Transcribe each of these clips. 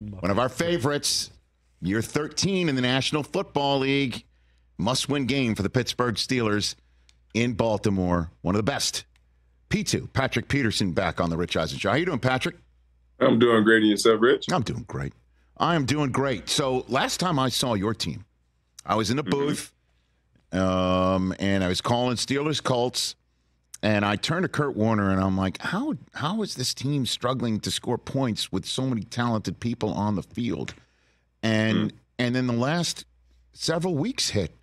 One of our favorites, year 13 in the National Football League. Must-win game for the Pittsburgh Steelers in Baltimore. One of the best. P2, Patrick Peterson, back on the Rich Eisen Show. How you doing, Patrick? I'm doing great. And yourself, Rich? I'm doing great. I am doing great. So last time I saw your team, I was in the booth, and I was calling Steelers Colts, and I turned to Kurt Warner, and I'm like, how is this team struggling to score points with so many talented people on the field? And then the last several weeks hit,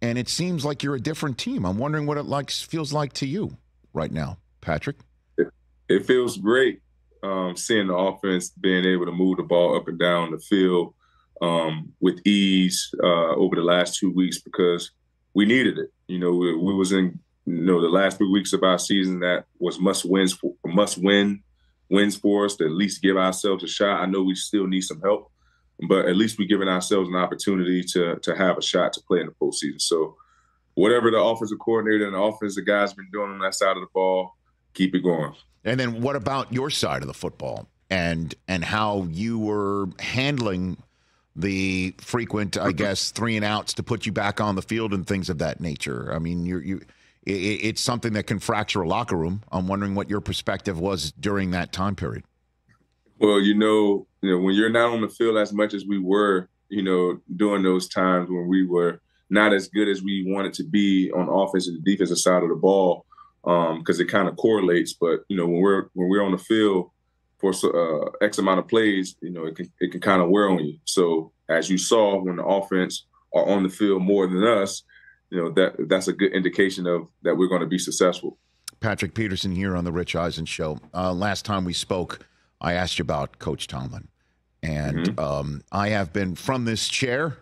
and it seems like you're a different team. I'm wondering what it feels like to you right now, Patrick. It feels great seeing the offense being able to move the ball up and down the field with ease over the last 2 weeks because we needed it. We was in the last 3 weeks of our season that was must wins for us to at least give ourselves a shot. I know we still need some help, but at least we're giving ourselves an opportunity to have a shot to play in the postseason. So whatever the offensive coordinator and the offensive guys been doing on that side of the ball, keep it going. And then what about your side of the football and how you were handling the frequent, I guess, 3-and-outs to put you back on the field and things of that nature? I mean, it's something that can fracture a locker room. I'm wondering what your perspective was during that time period. Well, when you're not on the field as much as we were, during those times when we were not as good as we wanted to be on offense and the defensive side of the ball, because it kind of correlates. But when we're on the field for X amount of plays, it can kind of wear on you. So as you saw, when the offense are on the field more than us, that's a good indication of that we're going to be successful. Patrick Peterson here on the Rich Eisen Show. Last time we spoke, I asked you about Coach Tomlin, and I have been from this chair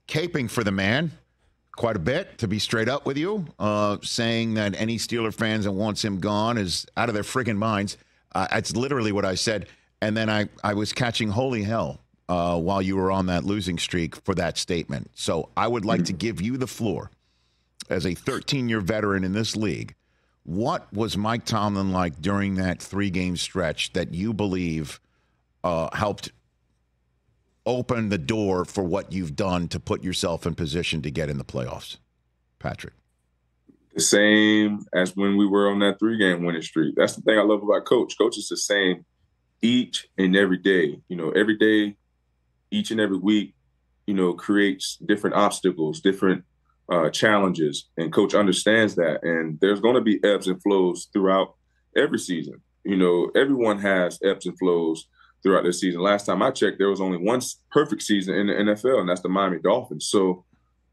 caping for the man quite a bit, to be straight up with you, saying that any Steeler fans that wants him gone is out of their friggin' minds. That's literally what I said. And then I was catching holy hell while you were on that losing streak for that statement. So I would like to give you the floor as a 13-year veteran in this league. What was Mike Tomlin like during that 3-game stretch that you believe helped open the door for what you've done to put yourself in position to get in the playoffs, Patrick? The same as when we were on that 3-game winning streak. That's the thing I love about Coach. Coach is the same each and every day. Every day, each and every week, creates different obstacles, different challenges. And Coach understands that. And there's going to be ebbs and flows throughout every season. Everyone has ebbs and flows throughout this season. Last time I checked, there was only one perfect season in the NFL, and that's the Miami Dolphins. So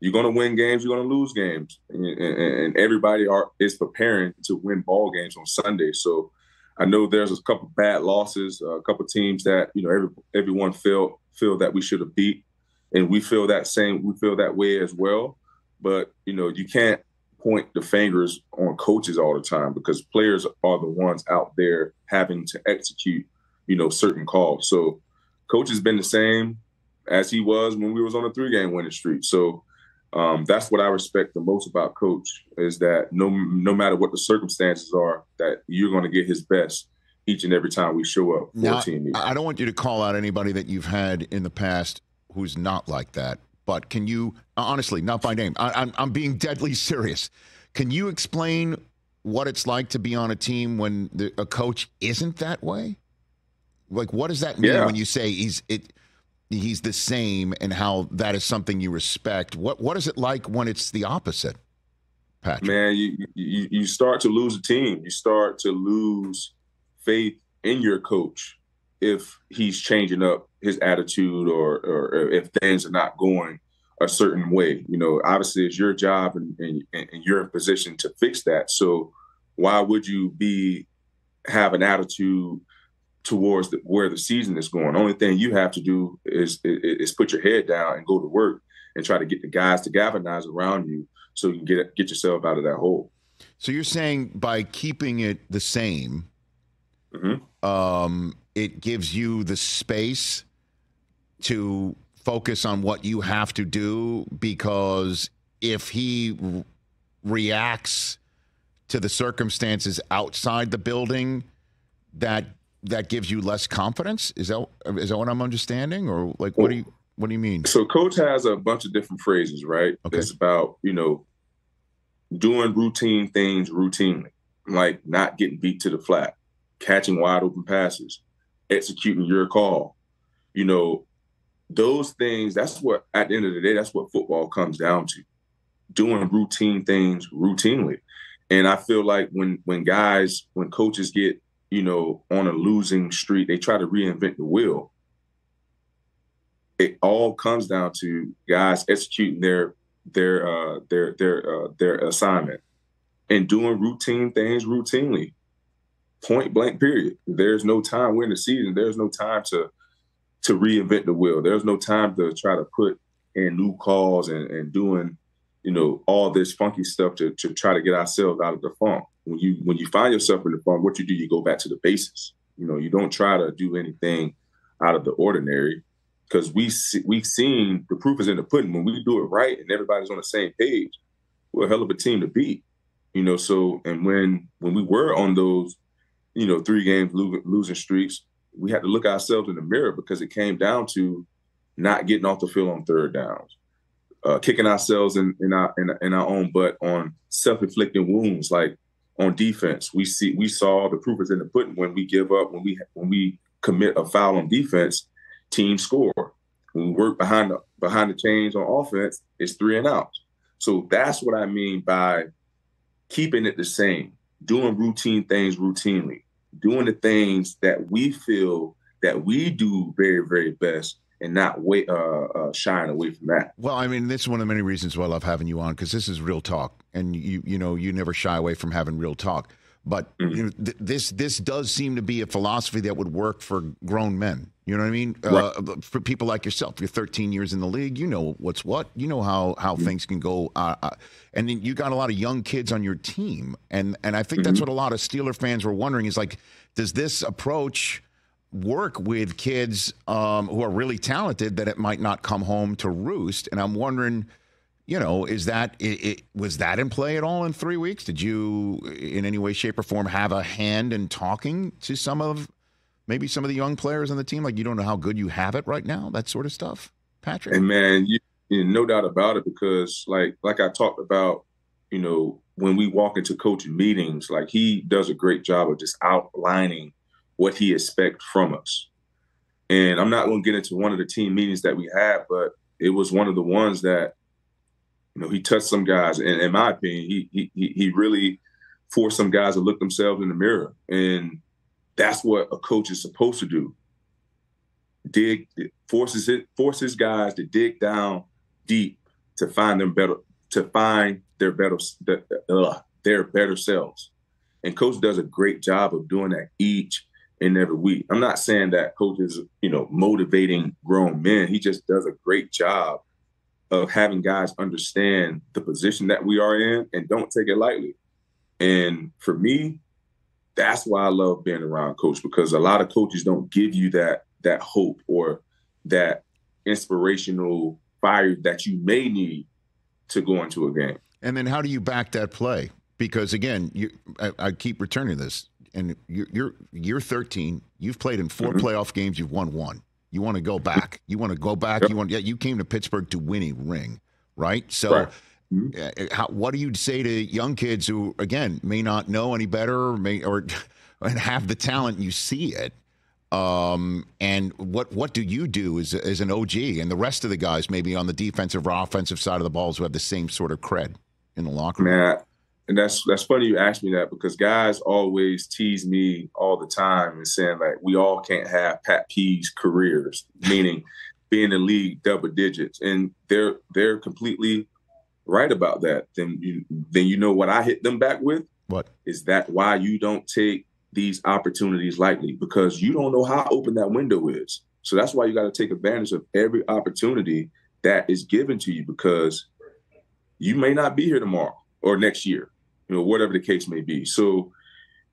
you're going to win games, you're going to lose games, and everybody is preparing to win ball games on Sunday. So I know there's a couple bad losses, a couple teams that everyone feel that we should have beat, and we feel that way as well. But you can't point the fingers on coaches all the time because players are the ones out there having to execute certain calls. So Coach has been the same as he was when we was on a 3-game winning streak. So that's what I respect the most about Coach is that no matter what the circumstances are, that you're going to get his best each and every time we show up for a team meeting. I don't want you to call out anybody that you've had in the past who's not like that, but can you, honestly, not by name, I'm being deadly serious. Can you explain what it's like to be on a team when a coach isn't that way? Like, what does that mean when you say he's the same and how that is something you respect? What is it like when it's the opposite, Patrick? Man, you start to lose a team. You start to lose faith in your coach if he's changing up his attitude or if things are not going a certain way. Obviously it's your job and you're in position to fix that. So why would you have an attitude towards where the season is going? The only thing you have to do is put your head down and go to work and try to get the guys to galvanize around you so you can get yourself out of that hole. So you're saying by keeping it the same, it gives you the space to focus on what you have to do, because if he reacts to the circumstances outside the building, that that gives you less confidence? Is that what I'm understanding, or like what do you mean? So coach has a bunch of different phrases, right? Okay. It's about, doing routine things routinely, like not getting beat to the flat, catching wide open passes, executing your call. Those things, that's what, at the end of the day, that's what football comes down to. Doing routine things routinely. And I feel like when coaches get, on a losing streak, they try to reinvent the wheel. It all comes down to guys executing their assignment and doing routine things routinely. Point blank, period. There's no time. We're in the season. There's no time to reinvent the wheel. There's no time to try to put in new calls and doing, all this funky stuff to try to get ourselves out of the funk. When you find yourself in the funk, what you do, you go back to the basics. You don't try to do anything out of the ordinary, because we've seen the proof is in the pudding. When we do it right and everybody's on the same page, we're a hell of a team to beat. So, and when we were on those, 3 games losing streaks, we had to look ourselves in the mirror, because it came down to not getting off the field on third downs, kicking ourselves in our own butt on self-inflicted wounds. Like on defense, we saw the proof is in the pudding. When we give up, when we commit a foul on defense, teams score. When we work behind the chains on offense, it's 3 and out. So that's what I mean by keeping it the same, doing routine things routinely, doing the things that we feel that we do very, very best, and not shying away from that. Well, I mean, this is one of the many reasons why I love having you on, because this is real talk, and you never shy away from having real talk. But this does seem to be a philosophy that would work for grown men. You know what I mean? Right. For people like yourself, you're 13 years in the league. You know what's what. You know how things can go. And then you got a lot of young kids on your team. And I think that's what a lot of Steeler fans were wondering is, like, does this approach work with kids who are really talented that it might not come home to roost? And I'm wondering, is that was that in play at all in 3 weeks? Did you, in any way, shape, or form, have a hand in talking to maybe some of the young players on the team? Like, you don't know how good you have it right now, that sort of stuff, Patrick? And man, no doubt about it, because like I talked about, when we walk into coaching meetings, like, he does a great job of just outlining what he expects from us. And I'm not going to get into one of the team meetings that we had, but it was one of the ones that, he touched some guys, and in my opinion, he really forced some guys to look themselves in the mirror. And that's what a coach is supposed to do. Forces guys to dig down deep to find their better selves. And coach does a great job of doing that each and every week. I'm not saying that coach is, motivating grown men. He just does a great job of having guys understand the position that we are in and don't take it lightly. And for me, that's why I love being around coach, because a lot of coaches don't give you that hope or that inspirational fire that you may need to go into a game. And then how do you back that play? Because again, I keep returning to this, and you're 13. You've played in 4 playoff games. You've won 1. You want to go back. You want to go back. Yep. You came to Pittsburgh to win a ring, right? So what do you say to young kids who, again, may not know any better and have the talent, you see it? And what do you do as an OG and the rest of the guys maybe on the defensive or offensive side of the balls who have the same sort of cred in the locker room? Man, and that's funny you asked me that, because guys always tease me all the time and saying, like, we all can't have Pat P's careers, meaning being in the league double digits. And they're completely right about that. Then you know what I hit them back with? What? Is that why you don't take these opportunities lightly? Because you don't know how open that window is. So that's why you got to take advantage of every opportunity that is given to you, because you may not be here tomorrow or next year, whatever the case may be. So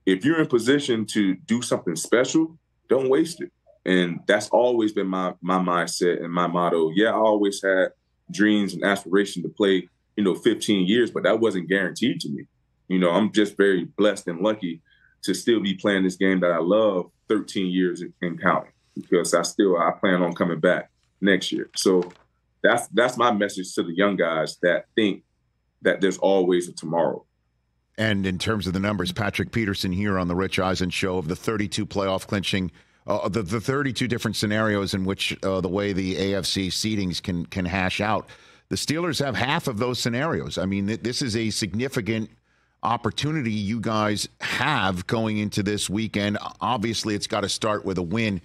if you're in position to do something special, don't waste it. And that's always been my mindset and my motto. Yeah, I always had dreams and aspirations to play, 15 years, but that wasn't guaranteed to me. I'm just very blessed and lucky to still be playing this game that I love 13 years and counting, because I plan on coming back next year. So that's my message to the young guys that think that there's always a tomorrow. And in terms of the numbers, Patrick Peterson here on the Rich Eisen Show, of the 32 playoff clinching, the 32 different scenarios in which the way the AFC seedings can hash out, the Steelers have half of those scenarios. I mean, this is a significant opportunity you guys have going into this weekend. Obviously, it's got to start with a win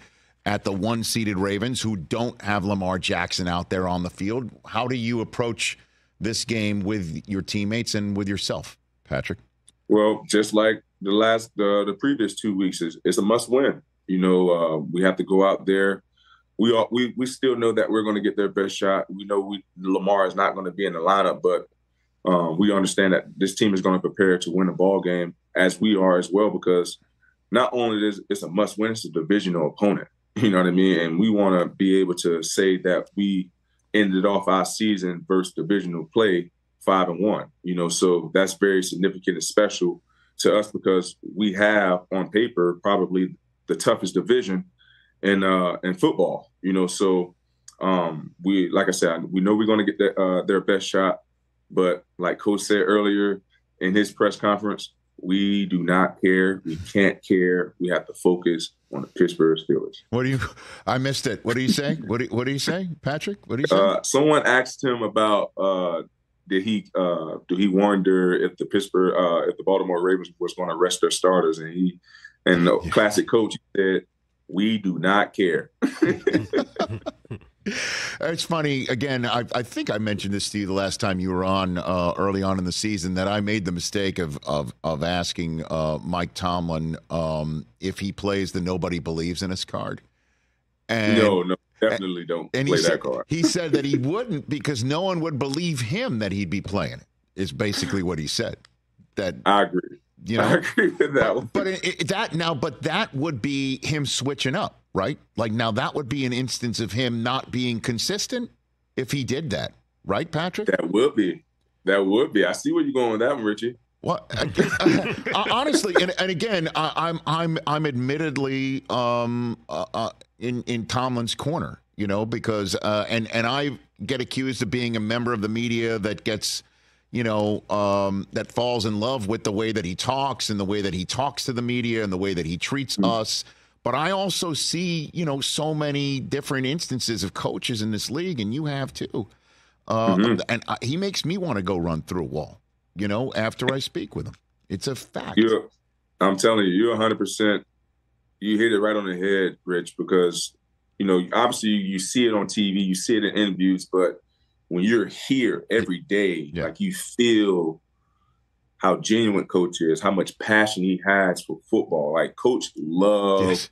at the one-seeded Ravens, who don't have Lamar Jackson out there on the field. How do you approach this game with your teammates and with yourself, Patrick? Well, just like the previous 2 weeks, it's a must-win. You know, we have to go out there. We still know that we're going to get their best shot. We know Lamar is not going to be in the lineup, but we understand that this team is going to prepare to win a ball game, as we are as well, because not only is it's a must-win, it's a divisional opponent. You know what I mean? And we want to be able to say that we ended off our season versus divisional play 5-1. You know, so that's very significant and special to us, because we have on paper probably the toughest division in football. You know, so like I said, we know we're going to get their best shot, but like Coach said earlier in his press conference, we do not care. We can't care. We have to focus on the Pittsburgh Steelers. I missed it. What do you say? What do you say, Patrick? What do you say? Someone asked him about do he wonder if the Baltimore Ravens was going to rest their starters, and the classic coach said, "We do not care." It's funny. Again, I think I mentioned this to you the last time you were on early on in the season, that I made the mistake of asking Mike Tomlin if he plays the "nobody believes in us" card. And, no, definitely don't play that card. He said that he wouldn't, because no one would believe him that he'd be playing it, is basically what he said. That I agree. You know, I agree with that one. But that would be him switching up, right? Like, now that would be an instance of him not being consistent if he did that, right, Patrick? That would be. I see where you're going with that one, Richie. Well, honestly, and again, I'm admittedly in Tomlin's corner, you know, because and I get accused of being a member of the media that gets, you know, that falls in love with the way that he talks and the way that he talks to the media and the way that he treats us. But I also see, you know, so many different instances of coaches in this league, and you have too. And he makes me want to go run through a wall, you know, after I speak with him. It's a fact. I'm telling you, you're 100%. You hit it right on the head, Rich, because, you know, obviously you see it on TV, you see it in interviews, but when you're here every day, like, you feel how genuine Coach is, how much passion he has for football. Like, Coach loves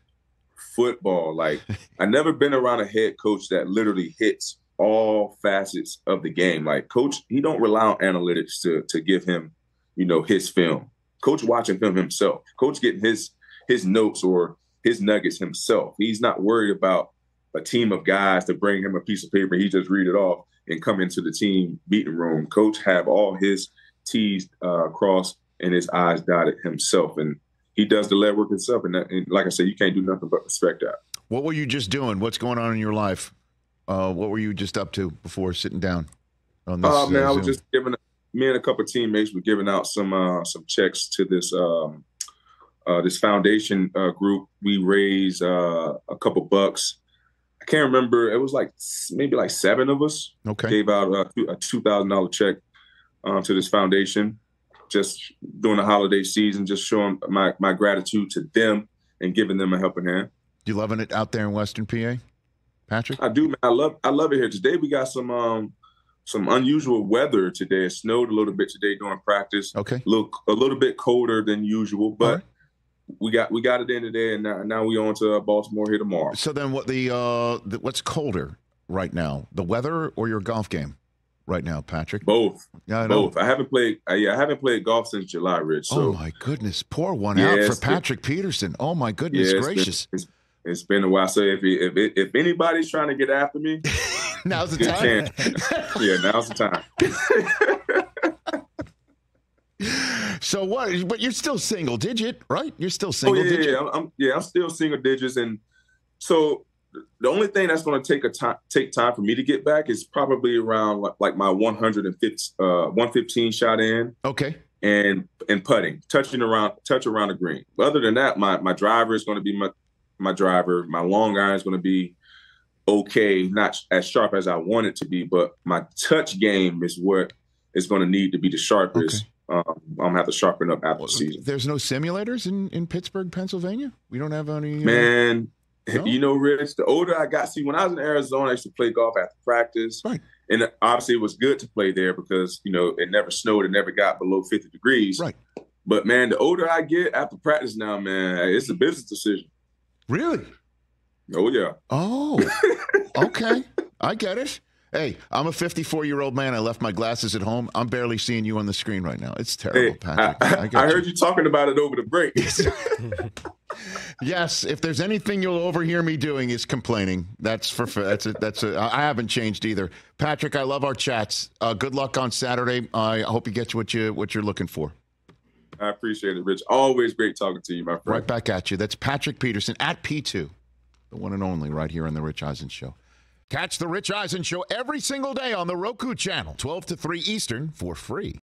football. Like, I've never been around a head coach that literally hits all facets of the game. Like, Coach, he don't rely on analytics to give him, you know, his film. Coach watching film himself. Coach getting his notes or his nuggets himself. He's not worried about a team of guys to bring him a piece of paper. He just read it off and come into the team meeting room. Coach have all his T's crossed and his I's dotted himself, and he does the legwork himself. And like I said, you can't do nothing but respect that. What were you just doing? What's going on in your life? What were you just up to before sitting down on this? Man, I was just me and a couple of teammates were giving out some checks to this this foundation group. We raised a couple bucks. I can't remember. It was maybe 7 of us. Okay. Gave out a $2,000 check to this foundation, just during the holiday season, just showing my gratitude to them and giving them a helping hand. You loving it out there in Western PA, Patrick? I do, man. I love it here. Today we got some unusual weather today. It snowed a little bit today during practice. Okay. A little bit colder than usual, but we got it in today, and now we on to Baltimore here tomorrow. So then, what's colder right now, the weather or your golf game right now, Patrick? Both. Yeah, I know. Both. I haven't played golf since July, Rich. So. Oh my goodness, pour one out for Patrick Peterson. Oh my goodness gracious. It's been a while. So if anybody's trying to get after me, now's the time. Now's the time. So what? But you're still single digit, right? You're still single digit. I'm still single digits, and so the only thing that's going to take time for me to get back is probably around like my 115 shot in. Okay. And putting, touch around the green. But other than that, my driver is going to be my driver. My long iron is going to be okay, not as sharp as I want it to be, but my touch game is what is going to need to be the sharpest. Okay. I'm going to have to sharpen up after the season. There's no simulators in Pittsburgh, Pennsylvania? We don't have any? Man, no? You know, Rich, the older I got, when I was in Arizona, I used to play golf after practice. Right. And obviously it was good to play there because, you know, it never snowed. It never got below 50 degrees. Right. But, man, the older I get after practice now, man, it's a business decision. Really? Oh, yeah. Oh, okay. I get it. Hey, I'm a 54-year-old man. I left my glasses at home. I'm barely seeing you on the screen right now. It's terrible, Patrick. I heard you talking about it over the break. Yes, if there's anything you'll overhear me doing is complaining. I haven't changed either. Patrick, I love our chats. Good luck on Saturday. I hope you get what you're looking for. I appreciate it, Rich. Always great talking to you, my friend. Right back at you. That's Patrick Peterson at P2, the one and only, right here on the Rich Eisen Show. Catch the Rich Eisen Show every single day on the Roku channel, 12 to 3 Eastern, for free.